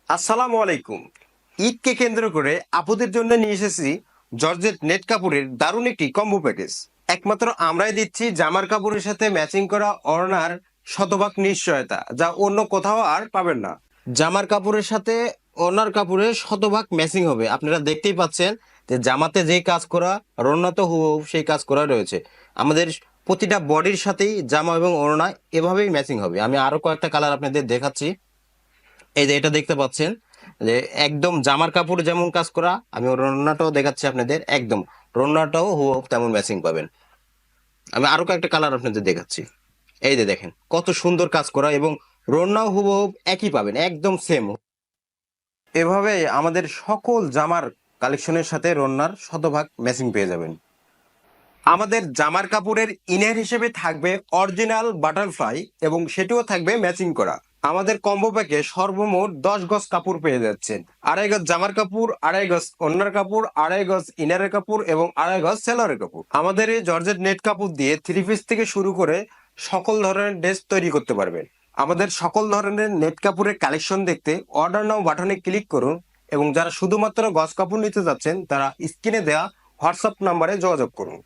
আসসালামু আলাইকুম। ঈদকে কেন্দ্র করে আপুদের জন্য নিয়ে এসেছি জর্জেট নেট কাপড়ের দারুণ একটি কম্বো প্যাকেজ। একমাত্র আমরাই দিচ্ছি জামার কাপড়ের সাথে ম্যাচিং করা ওড়নার শতভাগ নিশ্চয়তা, যা অন্য কোথাও আর পাবেন না। জামার কাপড়ের সাথে ওড়নার কাপড়ের শতভাগ ম্যাচিং হবে। আপনারা দেখতেই পাচ্ছেন যে জামাতে যেই কাজ করা, ওড়নাতে হুবহু সেই কাজ করা রয়েছে। আমাদের প্রতিটা বডির সাথেই জামা এবং ওড়না এভাবেই ম্যাচিং হবে। আমি আরো কয়েকটা কালার আপনাদের দেখাচ্ছি। এই যে এটা দেখতে পাচ্ছেন যে একদম জামার কাপড় যেমন কাজ করা, আমি ওর ওড়নাটাও দেখাচ্ছি আপনাদের। একদম ওড়নাটাও হুবহু তেমন ম্যাচিং পাবেন। আমি আরো কয়েকটা কালার আপনাদের দেখাচ্ছি। এই যে দেখেন কত সুন্দর কাজ করা, এবং ওড়নাও হুবহু একই পাবেন, একদম সেম। এভাবে আমাদের সকল জামার কালেকশনের সাথে ওড়নার শতভাগ ম্যাচিং পেয়ে যাবেন। আমাদের জামার কাপড়ের ইনার হিসেবে থাকবে অরিজিনাল বাটারফ্লাই, এবং সেটিও থাকবে ম্যাচিং করা। আমাদের কম্বো প্যাকে সর্বমোট 10 গজ কাপড় পেয়ে যাচ্ছেন। 2.5 গজ জামার কাপড়, 2.5 গজ ওড়নার কাপড়, 2.5 গজ ইনারের কাপড় এবং 2.5 গজ সেলরের কাপড়। আমাদের এই জর্জেট নেট কাপড় দিয়ে 3 পিস থেকে শুরু করে সকল ধরনের ড্রেস তৈরি করতে পারবেন। আমাদের সকল ধরনের নেট কাপড়ের কালেকশন দেখতে অর্ডার নাও বাটনে ক্লিক করুন, এবং যারা শুধুমাত্র গজ কাপড় নিতে যাচ্ছেন তারা স্ক্রিনে দেওয়া হোয়াটসঅ্যাপ নাম্বারে যোগাযোগ করুন।